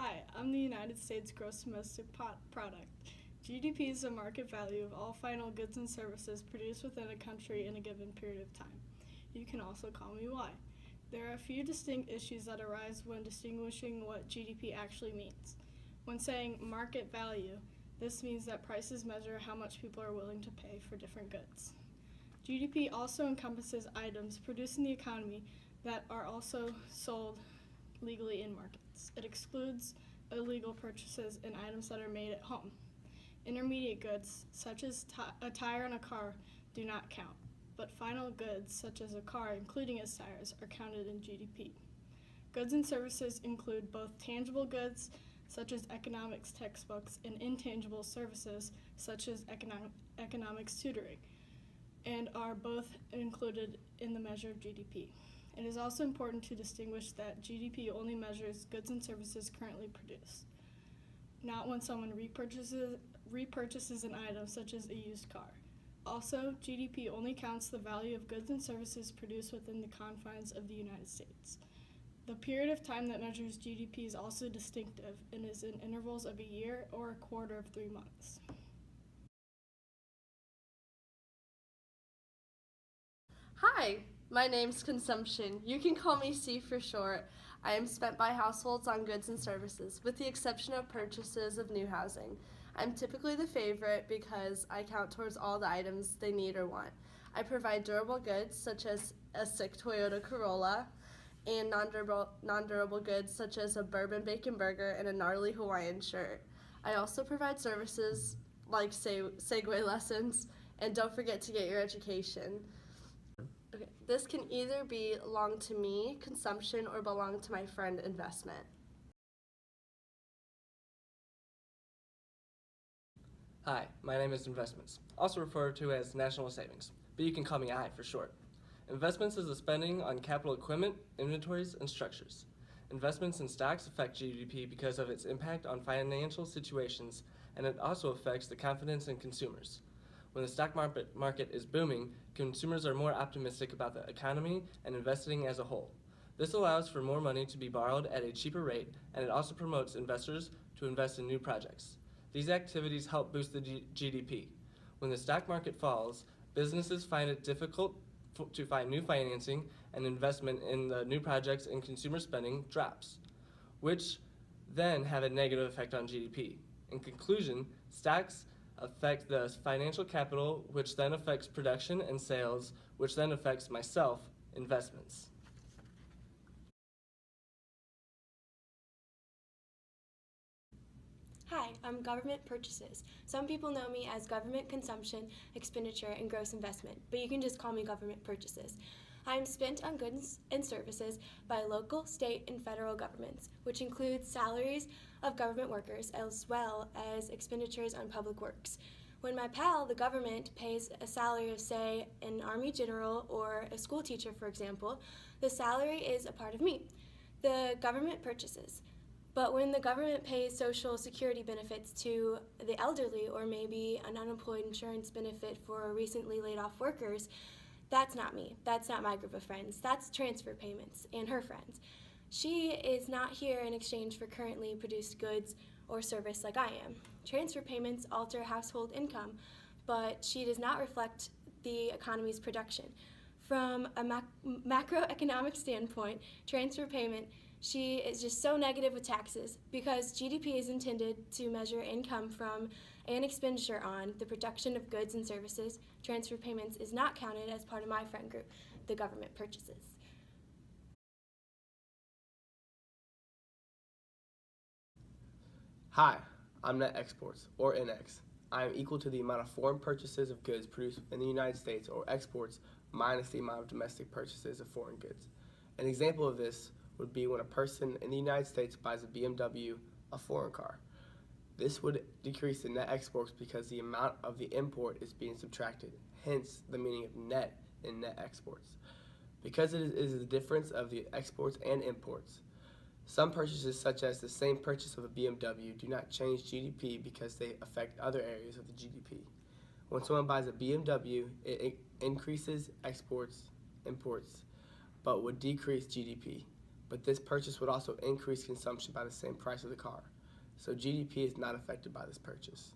Hi, I'm the United States Gross Domestic Product. GDP is the market value of all final goods and services produced within a country in a given period of time. You can also call me Y. There are a few distinct issues that arise when distinguishing what GDP actually means. When saying market value, this means that prices measure how much people are willing to pay for different goods. GDP also encompasses items produced in the economy that are also sold legally in markets. It excludes illegal purchases and items that are made at home. Intermediate goods, such as a tire on a car, do not count, but final goods, such as a car, including its tires, are counted in GDP. Goods and services include both tangible goods, such as economics textbooks, and intangible services, such as economics tutoring, and are both included in the measure of GDP. It is also important to distinguish that GDP only measures goods and services currently produced, not when someone repurchases an item such as a used car. Also, GDP only counts the value of goods and services produced within the confines of the United States. The period of time that measures GDP is also distinctive and is in intervals of a year or a quarter of 3 months. Hi, my name's Consumption. You can call me C for short. I am spent by households on goods and services, with the exception of purchases of new housing. I'm typically the favorite because I count towards all the items they need or want. I provide durable goods such as a sick Toyota Corolla and non-durable goods such as a bourbon bacon burger and a gnarly Hawaiian shirt. I also provide services like Segway lessons, and don't forget to get your education. Okay, this can either belong to me, consumption, or belong to my friend, investment. Hi, my name is Investments, also referred to as National Savings, but you can call me I for short. Investments is the spending on capital equipment, inventories, and structures. Investments in stocks affect GDP because of its impact on financial situations, and it also affects the confidence in consumers. When the stock market is booming, consumers are more optimistic about the economy and investing as a whole. This allows for more money to be borrowed at a cheaper rate, and it also promotes investors to invest in new projects. These activities help boost the GDP. When the stock market falls, businesses find it difficult to find new financing, and investment in the new projects and consumer spending drops, which then have a negative effect on GDP. In conclusion, stocks affect the financial capital, which then affects production and sales, which then affects myself, investments. Hi, I'm government purchases. Some people know me as government consumption, expenditure, and gross investment, but you can just call me government purchases. I am spent on goods and services by local, state, and federal governments, which includes salaries of government workers as well as expenditures on public works. When my pal, the government, pays a salary of, say, an Army general or a school teacher, for example, the salary is a part of me. The government purchases. But when the government pays Social Security benefits to the elderly or maybe an unemployed insurance benefit for recently laid off workers, that's not me. That's not my group of friends. That's transfer payments and her friends. She is not here in exchange for currently produced goods or service like I am. Transfer payments alter household income, but she does not reflect the economy's production. From a macroeconomic standpoint, transfer payment, she is just so negative with taxes because GDP is intended to measure income from and expenditure on the production of goods and services. Transfer payments is not counted as part of my friend group, the government purchases. Hi, I'm net exports, or NX. I am equal to the amount of foreign purchases of goods produced in the United States, or exports, minus the amount of domestic purchases of foreign goods. An example of this would be when a person in the United States buys a BMW, a foreign car. This would decrease the net exports because the amount of the import is being subtracted, hence the meaning of net in net exports. Because it is the difference of the exports and imports, some purchases, such as the same purchase of a BMW, do not change GDP because they affect other areas of the GDP. When someone buys a BMW, it increases imports, but would decrease GDP. but this purchase would also increase consumption by the same price of the car. So GDP is not affected by this purchase.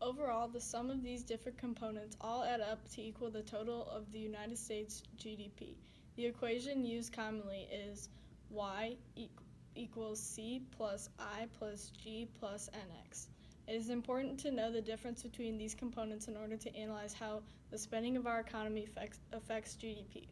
Overall, the sum of these different components all add up to equal the total of the United States GDP. The equation used commonly is y equals c plus I plus g plus nx. It is important to know the difference between these components in order to analyze how the spending of our economy affects GDP.